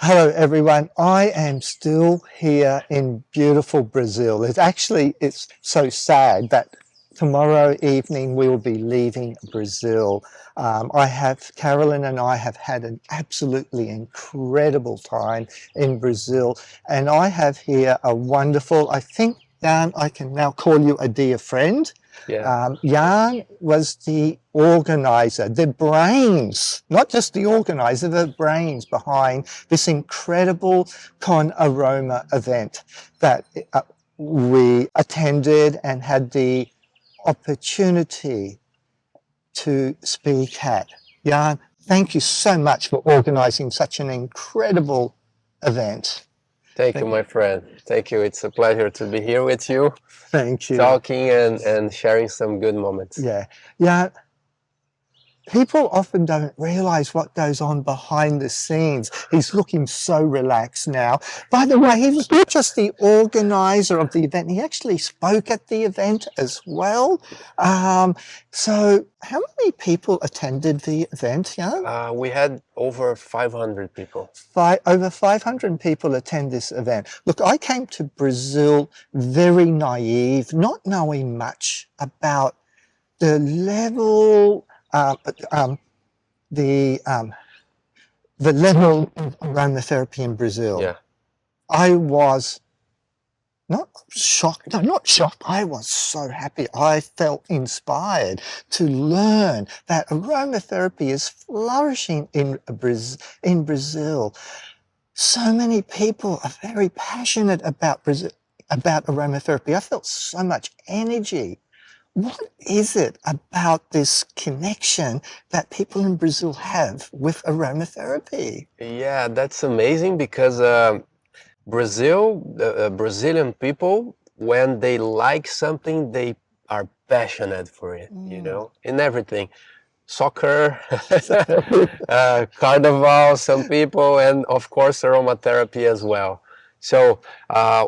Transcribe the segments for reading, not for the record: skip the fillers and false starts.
Hello everyone, I am still here in beautiful Brazil. It's so sad that tomorrow evening we will be leaving Brazil. Carolyn and I have had an absolutely incredible time in Brazil, and I have here a wonderful, I think, Jan, I can now call you a dear friend. Yeah. Yan was the organizer, the brains, not just the organizer, the brains behind this incredible Conaroma event that we attended and had the opportunity to speak at. Yan, thank you so much for organizing such an incredible event. Thank you, my friend. Thank you. It's a pleasure to be here with you, Thank you. talking and sharing some good moments. Yeah. Yeah. People often don't realize what goes on behind the scenes. He's looking so relaxed now. By the way, he was not just the organizer of the event, he actually spoke at the event as well. So how many people attended the event, Jan? We had over 500 people. Over 500 people attend this event. Look, I came to Brazil very naive, not knowing much about the level the level of aromatherapy in Brazil. Yeah. I was not shocked, no, not shocked, I was so happy. I felt inspired to learn that aromatherapy is flourishing in Brazil. So many people are very passionate about aromatherapy. I felt so much energy. What is it about this connection that people in Brazil have with aromatherapy? Yeah, that's amazing because Brazilian people, when they like something, they are passionate for it, in everything. Soccer, carnival, some people, and of course aromatherapy as well. So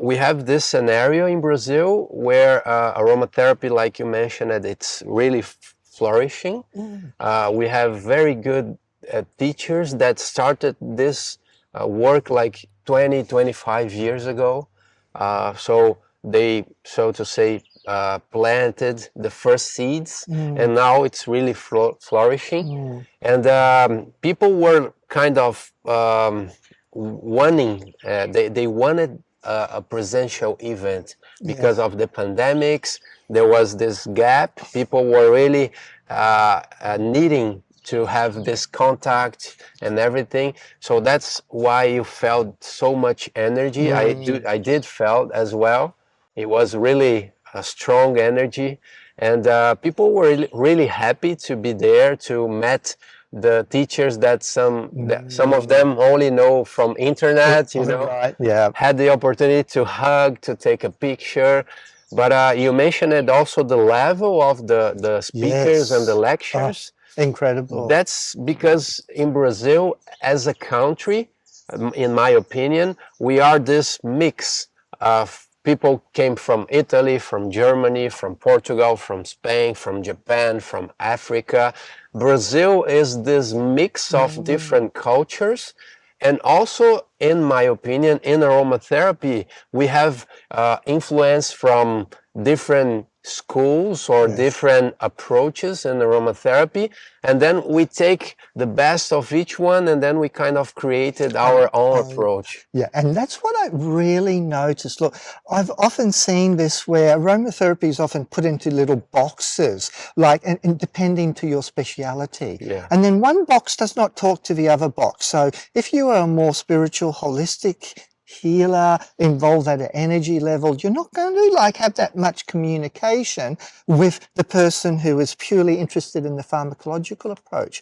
we have this scenario in Brazil where aromatherapy, like you mentioned, it's really flourishing. We have very good teachers that started this work like 20, 25 years ago. So they, so to say, planted the first seeds, and now it's really flourishing. And people were kind of wanting, they wanted a presential event because of the pandemics. There was this gap. People were really needing to have this contact and everything. So that's why you felt so much energy. I did felt as well. It was really a strong energy, and people were really happy to be there, to meet the teachers that some of them only know from internet, Right. Yeah. had the opportunity to hug, to take a picture. But you mentioned it also, the level of the speakers and the lectures. Incredible. That's because in Brazil, as a country, in my opinion, we are this mix of people came from Italy, from Germany, from Portugal, from Spain, from Japan, from Africa. Brazil is this mix of different cultures. And also, in my opinion, in aromatherapy, we have influence from different schools or different approaches in aromatherapy, and then we take the best of each one, and then we kind of created our own approach. Yeah, and that's what I really noticed. Look, I've often seen this where aromatherapy is often put into little boxes, like, and depending to your speciality. Yeah. And then one box does not talk to the other box. So if you are a more spiritual, holistic healer, involved at an energy level, you're not going to have that much communication with the person who is purely interested in the pharmacological approach.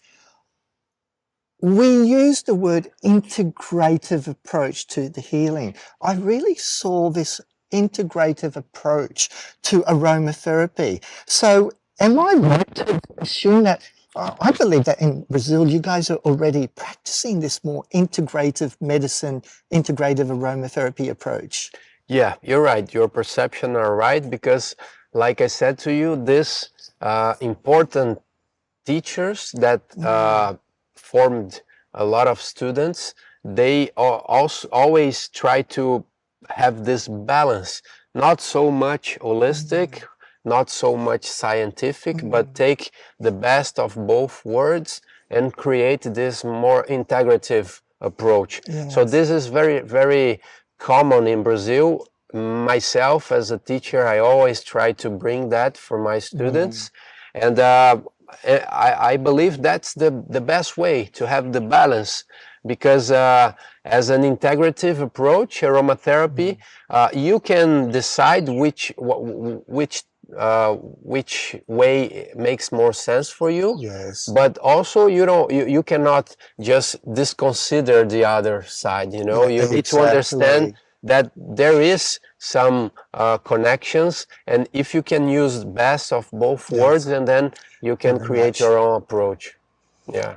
We use the word integrative approach to the healing. I really saw this integrative approach to aromatherapy. So am I right to assume that, I believe that in Brazil, you guys are already practicing this more integrative medicine, integrative aromatherapy approach? Yeah, you're right. Your perception are right, because like I said to you, this important teachers that formed a lot of students, they also always try to have this balance, not so much holistic, not so much scientific, but take the best of both worlds and create this more integrative approach. Yes. So this is very, very common in Brazil. Myself as a teacher, I always try to bring that for my students. And I believe that's the best way to have the balance, because as an integrative approach, aromatherapy, you can decide which way makes more sense for you. Yes. But also you cannot just disconsider the other side, you know. Yeah, you need to understand exactly. that there is some connections, and if you can use best of both worlds, and then you can Very create much. your own approach. Yeah.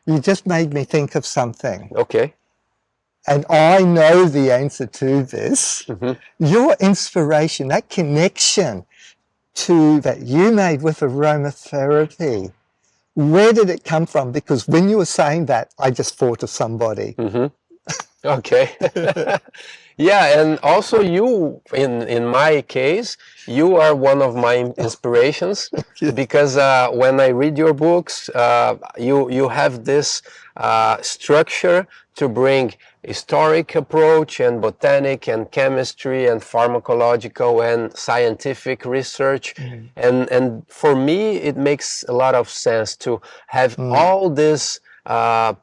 You just made me think of something. Okay. And I know the answer to this. Mhm. Your inspiration, that connection that you made with aromatherapy, where did it come from? Because when you were saying that, I just thought of somebody. Okay. Yeah, and also you, in my case, you are one of my inspirations, because when I read your books, you have this structure to bring historic approach and botanic and chemistry and pharmacological and scientific research, and for me it makes a lot of sense to have all these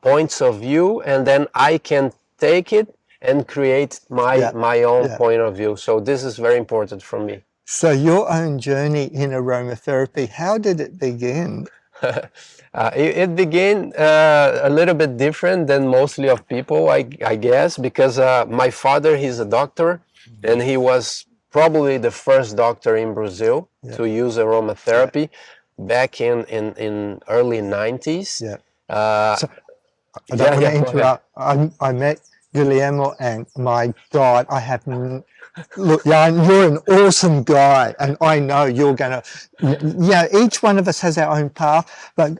points of view, and then I can take it and create my own point of view. So this is very important for me. So your own journey in aromatherapy, how did it begin? It began a little bit different than mostly of people, I guess, because my father, he's a doctor, and he was probably the first doctor in Brazil to use aromatherapy back in early 90s. So, I don't want to interrupt. I met Guillermo, and my God, look, Jan, you're an awesome guy, and I know you're going to, each one of us has our own path, but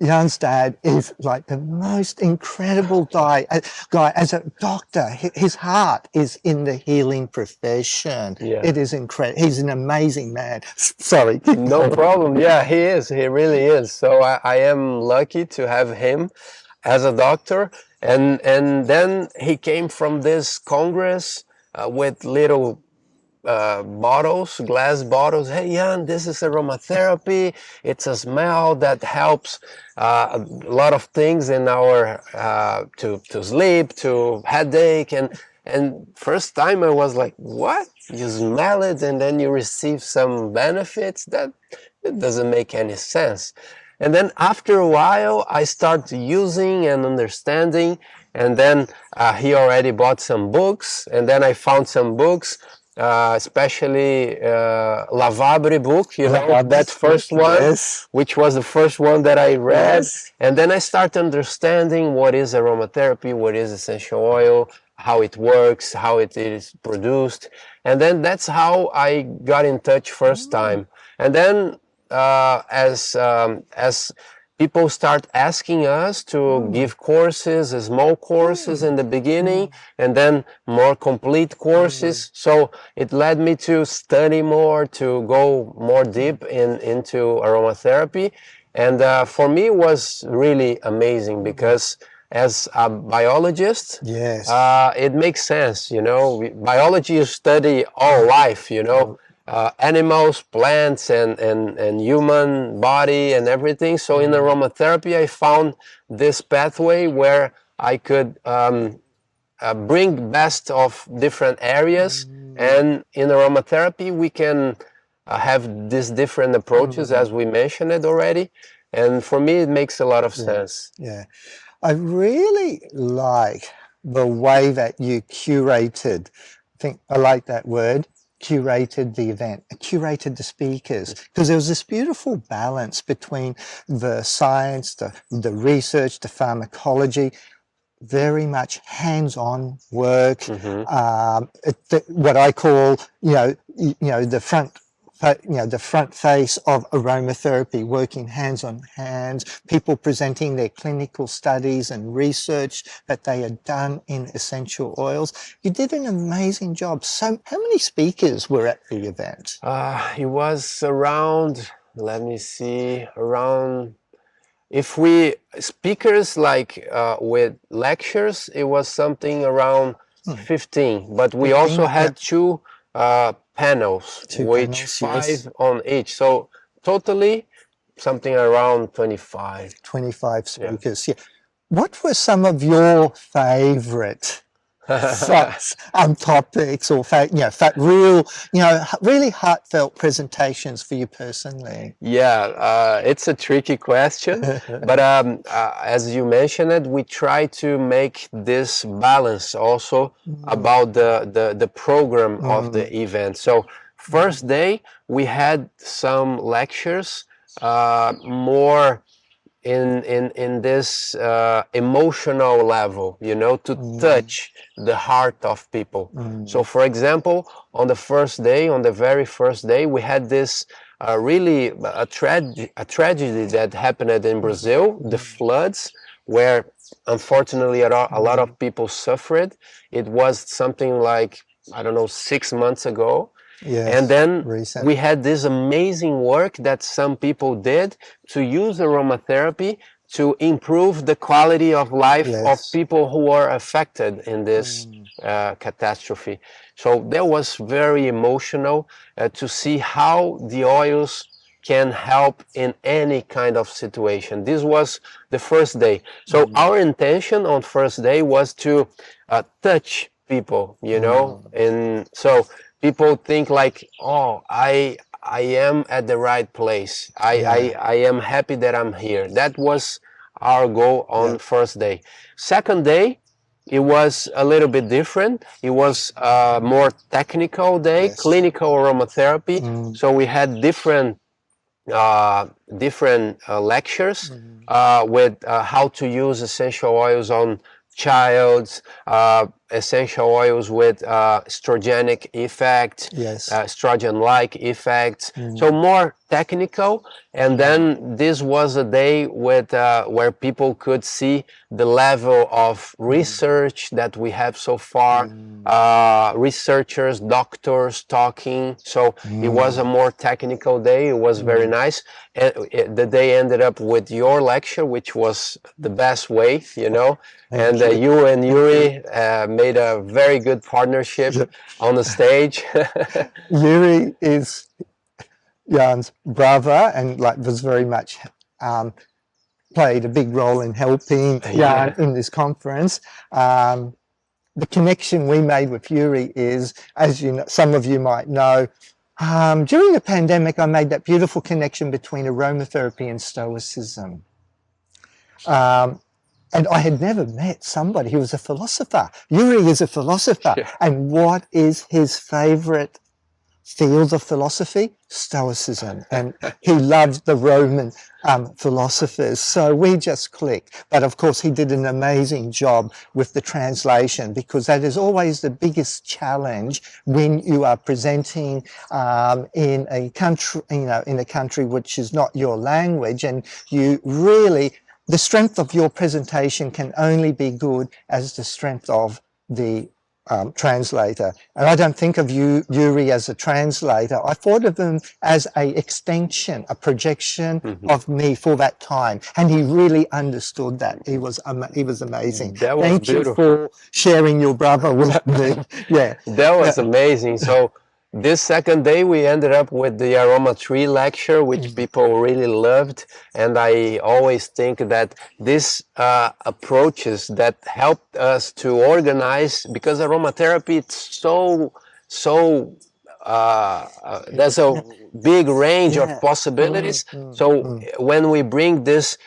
Jan's dad is like the most incredible guy. As a doctor, his heart is in the healing profession. It is incredible. He's an amazing man. Sorry. No problem. Yeah, he is. He really is. So I am lucky to have him as a doctor. And then he came from this congress with little bottles, glass bottles. Hey, Jan, this is aromatherapy. It's a smell that helps a lot of things in our to sleep, to headache, and first time I was like, what? You smell it and then you receive some benefits? That it doesn't make any sense. And then after a while, I start using and understanding. And then he already bought some books, and then I found some books. Especially Lavabri book, you know, that first one, which was the first one that I read. And then I start understanding what is aromatherapy, what is essential oil, how it works, how it is produced. And then that's how I got in touch first time. And then as people start asking us to give courses, small courses in the beginning, and then more complete courses. So it led me to study more, to go more deep into aromatherapy. And for me, it was really amazing, because as a biologist, it makes sense, you know. Biology, you study all life, you know. Animals, plants, and human body and everything. So in aromatherapy, I found this pathway where I could bring best of different areas. And in aromatherapy, we can have these different approaches, as we mentioned it already. And for me, it makes a lot of sense. Yeah. I really like the way that you curated, I like that word, curated the event, curated the speakers, because there was this beautiful balance between the science, the research, the pharmacology, very much hands-on work, what I call, the front the front face of aromatherapy, working hands on hands, people presenting their clinical studies and research that they had done in essential oils. You did an amazing job. So how many speakers were at the event? It was around, let me see, around, if we speakers like with lectures, it was something around 15, but we 15, also had yeah. two panels, Two which panels, five yes. on each. So totally something around 25. 25 Yeah. speakers, yeah. What were some of your favorite topics or really heartfelt presentations for you personally? Yeah, it's a tricky question, but as you mentioned it, we try to make this balance also about the program of the event. So first day we had some lectures more in this emotional level, you know, to touch the heart of people. So for example, on the very first day, we had this really a tragedy that happened in Brazil, the floods, where unfortunately a lot of people suffered. It was something like, I don't know, 6 months ago. Yes, And then recent. we had this amazing work that some people did to use aromatherapy to improve the quality of life of Yes. people who are affected in this catastrophe. So that was very emotional to see how the oils can help in any kind of situation. This was the first day. So our intention on first day was to touch people, you know, and so people think like, oh, I am at the right place. I am happy that I'm here. That was our goal on first day. Second day, it was a little bit different. It was a more technical day, clinical aromatherapy. So we had different lectures with how to use essential oils on childs, essential oils with estrogenic effect, estrogen-like effects. So more technical. And then this was a day with where people could see the level of research that we have so far. Researchers, doctors talking. So it was a more technical day. It was very nice. And the day ended up with your lecture, which was the best way, you know. And you and Yuri made a very good partnership on the stage. Yuri is Jan's brother and was very much played a big role in helping Jan in this conference. The connection we made with Yuri is, as you know, some of you might know, during the pandemic, I made that beautiful connection between aromatherapy and Stoicism. And I had never met somebody who was a philosopher. Yuri is a philosopher. And what is his favorite field of philosophy? Stoicism. And he loved the Roman philosophers. So we just clicked. But of course, he did an amazing job with the translation, because that is always the biggest challenge when you are presenting in a country, in a country which is not your language, and you really, the strength of your presentation can only be good as the strength of the translator. And I don't think of Yuri as a translator. I thought of him as a extension, a projection of me for that time. And he really understood that. He was amazing. That was Thank beautiful. you for sharing your brother with me. That was amazing. So this second day we ended up with the aroma tree lecture, which people really loved. And I always think that these approaches that helped us to organize, because aromatherapy, it's so there's a big range of possibilities. So when we bring this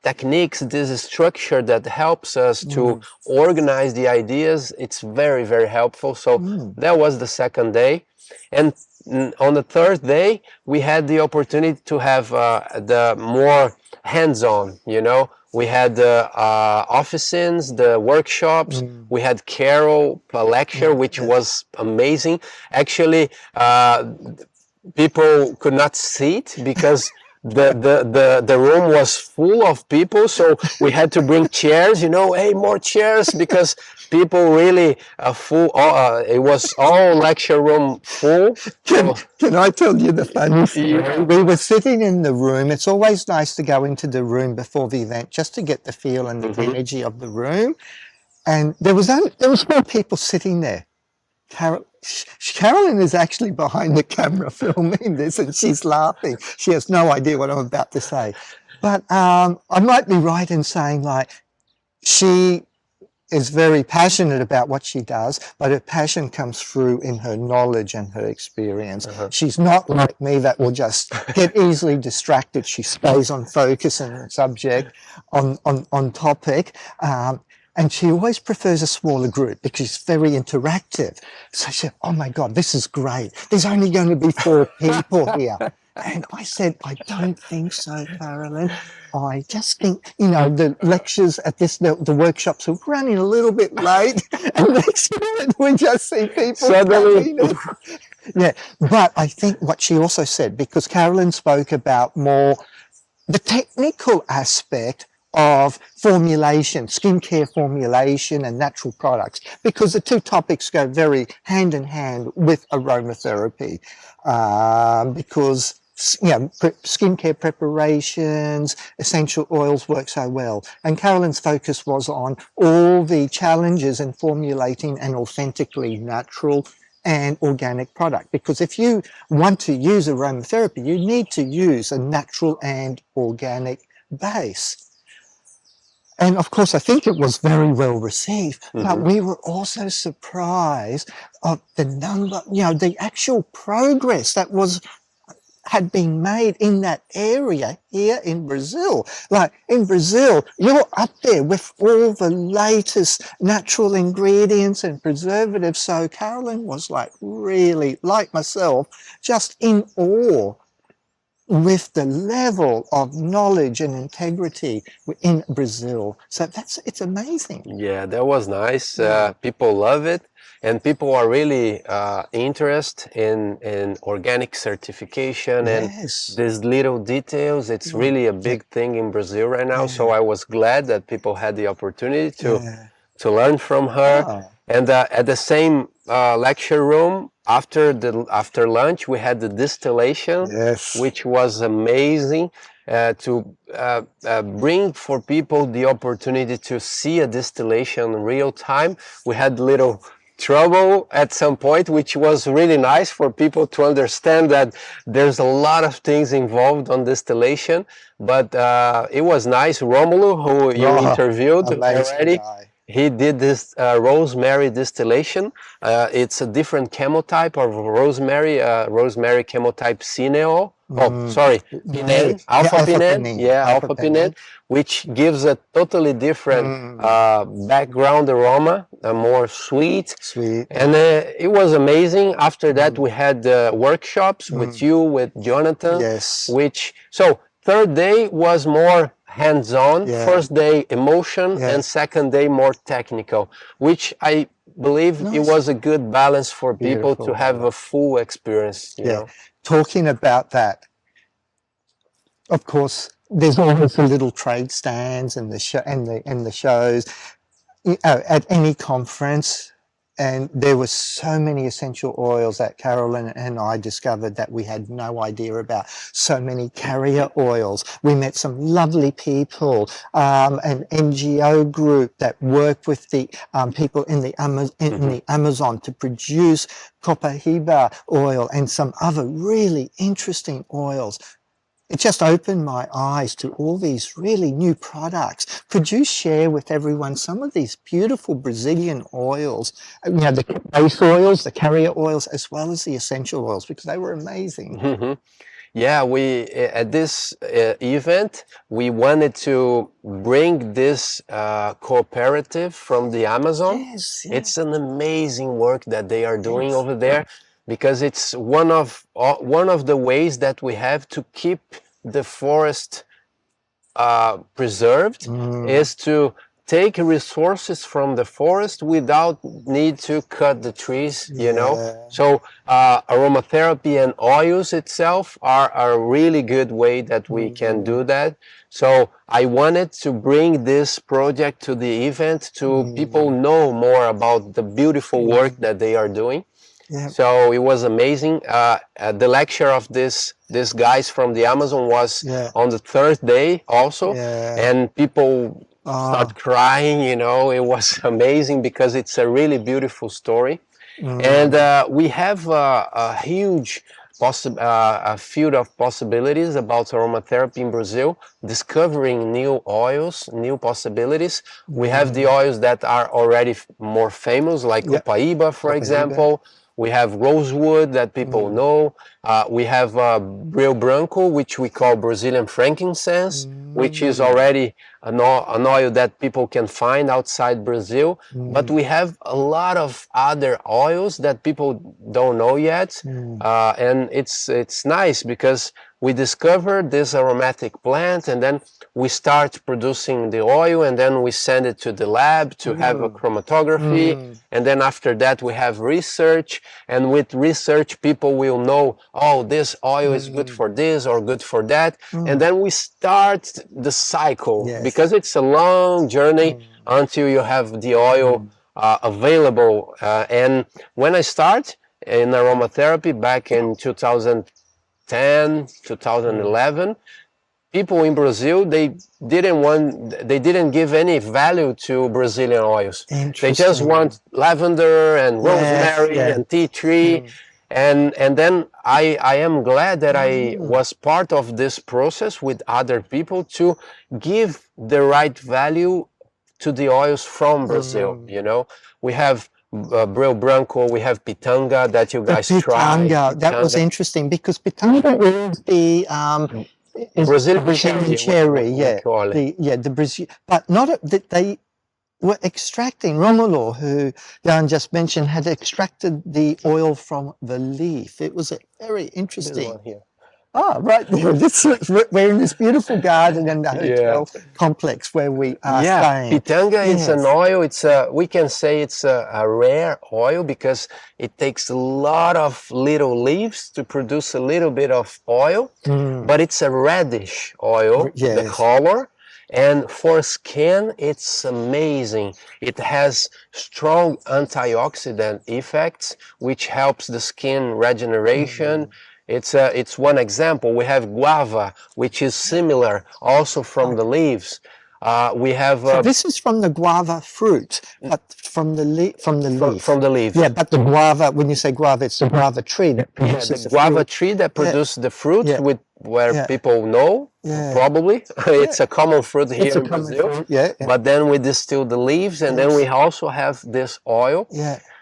techniques, this structure that helps us to organize the ideas, it's very, very helpful. So that was the second day. And on the third day, we had the opportunity to have the more hands-on, you know. We had the officines, the workshops. We had Carol lecture, which was amazing. Actually, people could not sit because the room was full of people, so we had to bring chairs, you know, hey, more chairs, because people really full, it was all lecture room full. Can I tell you the funny story? Yeah. We were sitting in the room. It's always nice to go into the room before the event just to get the feel and the energy of the room. And there was 4 people sitting there. Carolyn is actually behind the camera filming this, and she's laughing. She has no idea what I'm about to say. But I might be right in saying, like, she is very passionate about what she does, but her passion comes through in her knowledge and her experience. She's not like me that will just get easily distracted. She stays on focus and subject, on topic. And she always prefers a smaller group because she's very interactive. So she said, oh my God, this is great. There's only going to be 4 people here. And I said, I don't think so, Carolyn. I just think, you know, the lectures at the workshops are running a little bit late. And next minute we just see people Suddenly. Yeah, but I think what she also said, because Carolyn spoke about more the technical aspect of formulation, skincare formulation and natural products, because the 2 topics go very hand in hand with aromatherapy, because, you know, skincare preparations, essential oils work so well. And Carolyn's focus was on all the challenges in formulating an authentically natural and organic product, because if you want to use aromatherapy, you need to use a natural and organic base. And of course, I think it was very well received, but we were also surprised of the number, you know, the actual progress that had been made in that area here in Brazil. Like in Brazil, you're up there with all the latest natural ingredients and preservatives. So Carolyn was like really, like myself, just in awe with the level of knowledge and integrity in Brazil. So it's amazing. Yeah, that was nice. People love it, and people are really interested in organic certification and these little details. It's really a big thing in Brazil right now. So I was glad that people had the opportunity to learn from her. And at the same lecture room, after lunch, we had the distillation, which was amazing. To bring for people the opportunity to see a distillation in real time. We had little trouble at some point, which was really nice for people to understand that there's a lot of things involved on distillation, but it was nice. Romulo, who you interviewed already, he did this rosemary distillation. It's a different chemotype of rosemary, rosemary chemotype Cineo. Oh, sorry, pinene, alpha-pinene, alpha-pinene, which gives a totally different background aroma, more sweet. And it was amazing. After that, we had workshops with you, with Jonathan, so 3rd day was more hands-on, 1st day emotion, and 2nd day more technical, which I believe it was a good balance for people to have a full experience, you know. Talking about that, of course, there's always the little trade stands and the shows, you know, at any conference, and there were so many essential oils that Carolyn and I discovered that we had no idea about. So many carrier oils. We met some lovely people, an NGO group that work with the people in the Amazon to produce copaíba oil and some other really interesting oils. It just opened my eyes to all these really new products. Could you share with everyone some of these beautiful Brazilian oils, you know, the base oils, the carrier oils, as well as the essential oils, because they were amazing. Yeah, we at this event, we wanted to bring this cooperative from the Amazon. It's an amazing work that they are doing over there, because it's one of the ways that we have to keep the forest preserved is to take resources from the forest without need to cut the trees, you know. So aromatherapy and oils itself are a really good way that we can do that. So I wanted to bring this project to the event to people know more about the beautiful work that they are doing. So it was amazing. The lecture of these guys from the Amazon was on the third day also, and people start crying, you know. It was amazing because it's a really beautiful story. And we have a huge a field of possibilities about aromatherapy in Brazil, discovering new oils, new possibilities. We have the oils that are already more famous, like Copaiba, for example. We have rosewood that people know. We have Breu Branco, which we call Brazilian frankincense, which is already an oil that people can find outside Brazil. But we have a lot of other oils that people don't know yet. And it's nice because we discover this aromatic plant, and then we start producing the oil, and then we send it to the lab to have a chromatography. And then after that we have research, and with research people will know, oh, this oil is good for this or good for that. And then we start the cycle, because it's a long journey until you have the oil available. And when I start in aromatherapy back in 2010, 2011, people in Brazil, they didn't give any value to Brazilian oils. They just want lavender and rosemary and tea tree. And then I am glad that I was part of this process with other people to give the right value to the oils from Brazil, you know. We have Breu Branco, we have Pitanga that you guys tried. Pitanga, that was interesting because Pitanga is the Brazilian cherry, the Brazil, but not that they were extracting. Romulo, who Jan just mentioned, had extracted the oil from the leaf. It was a very interesting. Oh, right there. We're in this beautiful garden and the hotel complex where we are staying. Pitanga is an oil. It's we can say it's a rare oil because it takes a lot of little leaves to produce a little bit of oil, but it's a reddish oil, the color. And for skin, it's amazing. It has strong antioxidant effects, which helps the skin regeneration. It's one example. We have guava, which is similar, also from the leaves. We have. So this is from the guava fruit, but from the leaf. From the leaf. Yeah, but the guava. When you say guava, it's the guava tree that produces the guava tree that produces the fruit, where people know. Probably it's a common fruit here in Brazil. But then we distill the leaves, and then we also have this oil.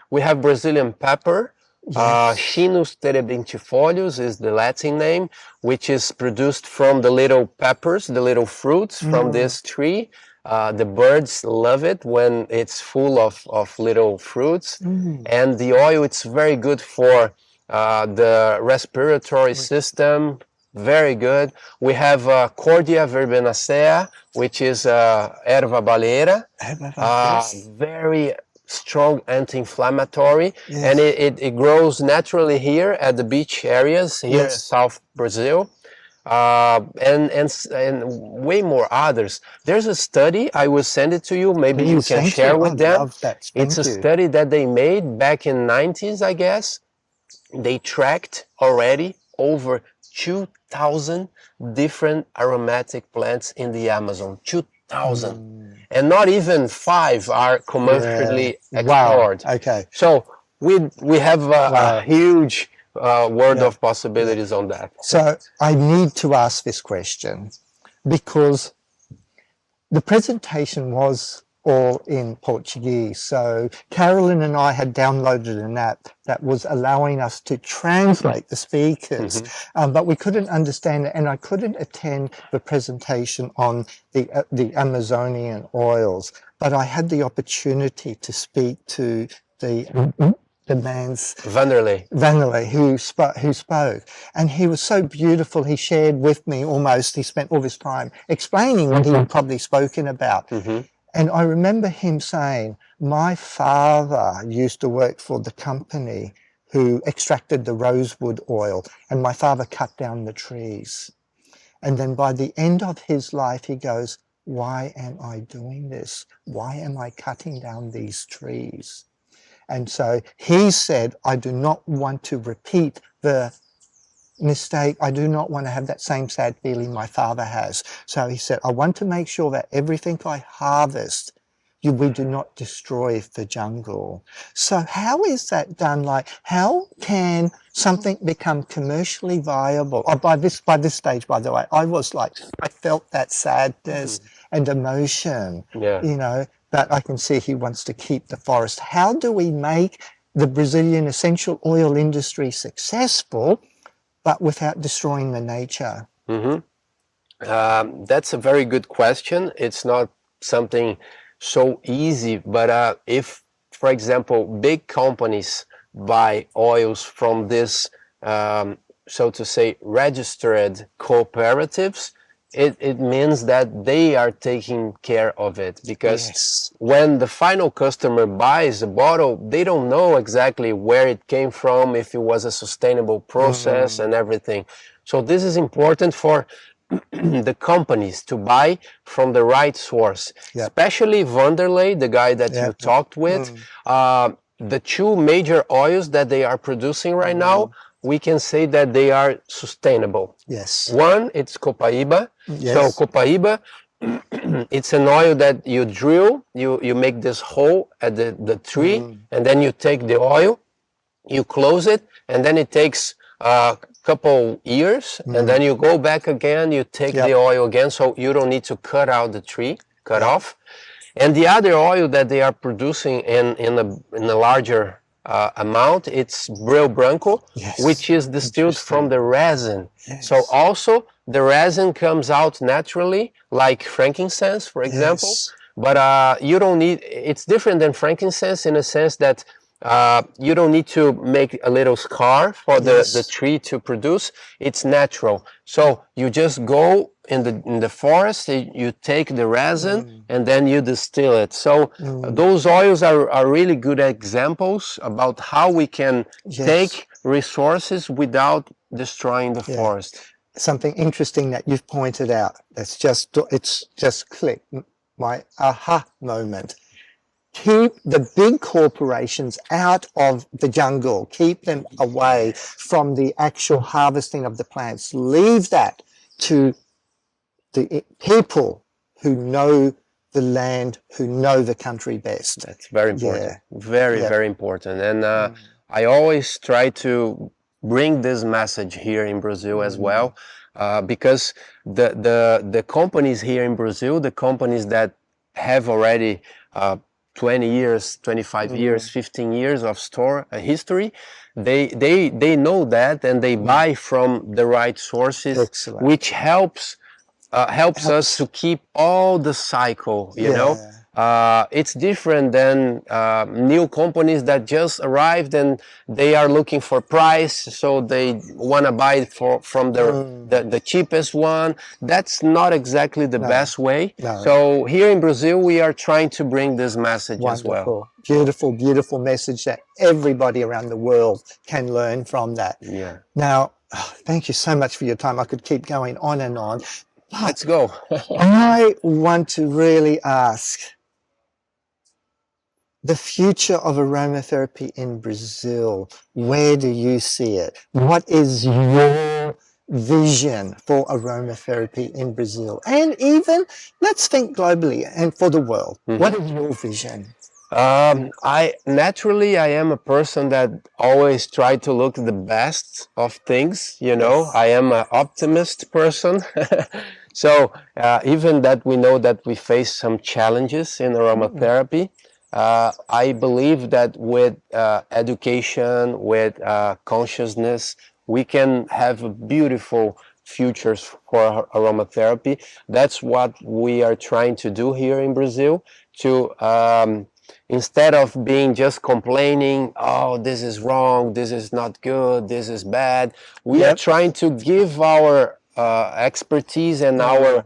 We have Brazilian pepper. Chinus terebintifolius is the Latin name, which is produced from the little peppers, the little fruits from this tree. The birds love it when it's full of little fruits. And the oil, it's very good for the respiratory system. Very good. We have Cordia verbenacea, which is erva baleira. Very strong anti-inflammatory, and it grows naturally here at the beach areas here in South Brazil, and way more others. There's a study, I will send it to you, maybe you can share with them. It's a study that they made back in 90s, I guess. They tracked already over 2,000 different aromatic plants in the Amazon. 2,000. And not even 5 are commercially explored. Okay. So we have a huge world of possibilities on that. So I need to ask this question because the presentation was all in Portuguese. So Carolyn and I had downloaded an app that was allowing us to translate the speakers, but we couldn't understand it, and I couldn't attend the presentation on the Amazonian oils. But I had the opportunity to speak to the man's Vanderlei who spoke, and he was so beautiful. He shared with me he spent all this time explaining what he had probably spoken about. And I remember him saying, my father used to work for the company who extracted the rosewood oil, and my father cut down the trees. And then by the end of his life, he goes, why am I doing this? Why am I cutting down these trees? And so he said, I do not want to repeat the mistake. I do not want to have that same sad feeling my father has. So he said, I want to make sure that everything I harvest, we do not destroy the jungle. So how is that done? Like, how can something become commercially viable? Oh, by this stage, by the way, I was like, I felt that sadness and emotion, you know, that I can see he wants to keep the forest. How do we make the Brazilian essential oil industry successful, but without destroying the nature? That's a very good question. It's not something so easy, but if, for example, big companies buy oils from this, so to say, registered cooperatives, it means that they are taking care of it, because when the final customer buys a bottle, they don't know exactly where it came from, if it was a sustainable process and everything. So this is important for the companies to buy from the right source, especially Vanderlei, the guy that you talked with. The two major oils that they are producing right now, we can say that they are sustainable. One, it's Copaíba. So Copaíba, it's an oil that you drill, you make this hole at the tree, and then you take the oil, you close it, and then it takes couple years, and then you go back again, you take the oil again, so you don't need to cut out the tree, cut off. And the other oil that they are producing in a larger amount, it's Breu Branco, which is distilled from the resin. So also the resin comes out naturally, like frankincense, for example, but you don't need, it's different than frankincense in a sense that you don't need to make a little scar for the tree to produce. It's natural. So you just go in the forest, you take the resin and then you distill it. So those oils are really good examples about how we can take resources without destroying the forest. Something interesting that you've pointed out, it's just clicked, my aha moment. Keep the big corporations out of the jungle. Keep them away from the actual harvesting of the plants. Leave that to the people who know the land, who know the country best. That's very important. Very important. And I always try to bring this message here in Brazil as well, because the companies here in Brazil, the companies that have already 20 years, 25 years, 15 years of store history, they know that, and they buy from the right sources, which helps us to keep all the cycle, you know. It's different than new companies that just arrived and they are looking for price, so they want to buy from the cheapest one. That's not exactly the best way. So here in Brazil, we are trying to bring this message as well. Beautiful message that everybody around the world can learn from that. Now, thank you so much for your time. I could keep going on and on. Let's go. I want to really ask, the future of aromatherapy in Brazil, where do you see it? What is your vision for aromatherapy in Brazil? And even, let's think globally and for the world. What is your vision? I am a person that always try to look the best of things, you know. I am an optimist person. So even that we know that we face some challenges in aromatherapy, I believe that with education, with consciousness, we can have beautiful futures for aromatherapy. That's what we are trying to do here in Brazil, to instead of being just complaining, oh, this is wrong, this is not good, this is bad, we are trying to give our expertise and our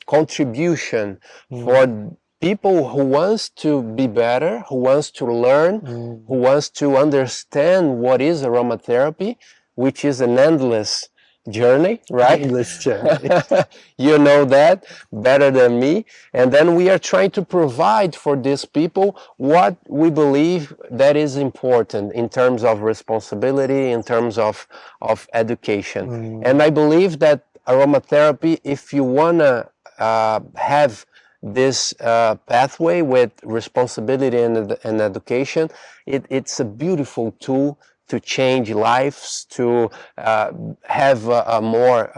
contribution for people who wants to be better, who wants to learn, who wants to understand what is aromatherapy, which is an endless journey, right? Endless journey. You know that better than me. And then we are trying to provide for these people what we believe that is important in terms of responsibility, in terms of education. And I believe that aromatherapy, if you want to have this pathway with responsibility and education, it's a beautiful tool to change lives, to have a more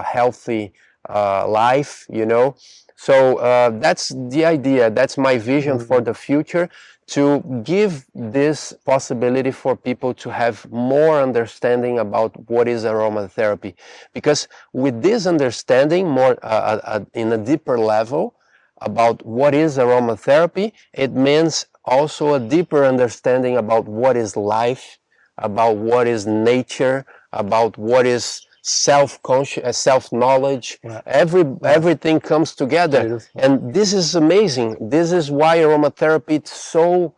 healthy life, you know. So that's the idea, that's my vision for the future, to give this possibility for people to have more understanding about what is aromatherapy. Because with this understanding more in a deeper level about what is aromatherapy, it means also a deeper understanding about what is life, about what is nature, about what is self-conscious, self-knowledge. Right. Everything comes together. Beautiful. And this is amazing. This is why aromatherapy is so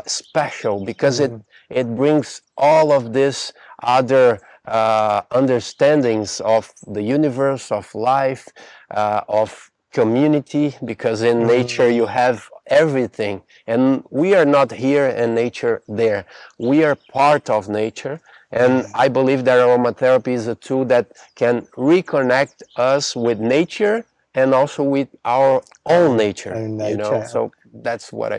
special, because it brings all of this other understandings of the universe, of life, of community, because in nature you have everything, and we are not here and nature there. We are part of nature, and I believe that aromatherapy is a tool that can reconnect us with nature and also with our own nature, you know. So that's what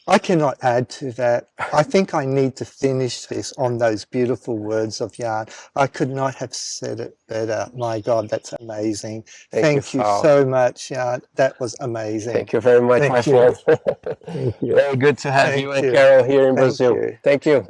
I cannot add to that. I think I need to finish this on those beautiful words of Yan. I could not have said it better. My God, that's amazing. Thank you so much, Yan. That was amazing. Thank you very much, my friend. Thank you. Very good to have you Thank and you. Carol here in Thank Brazil. you. Thank you.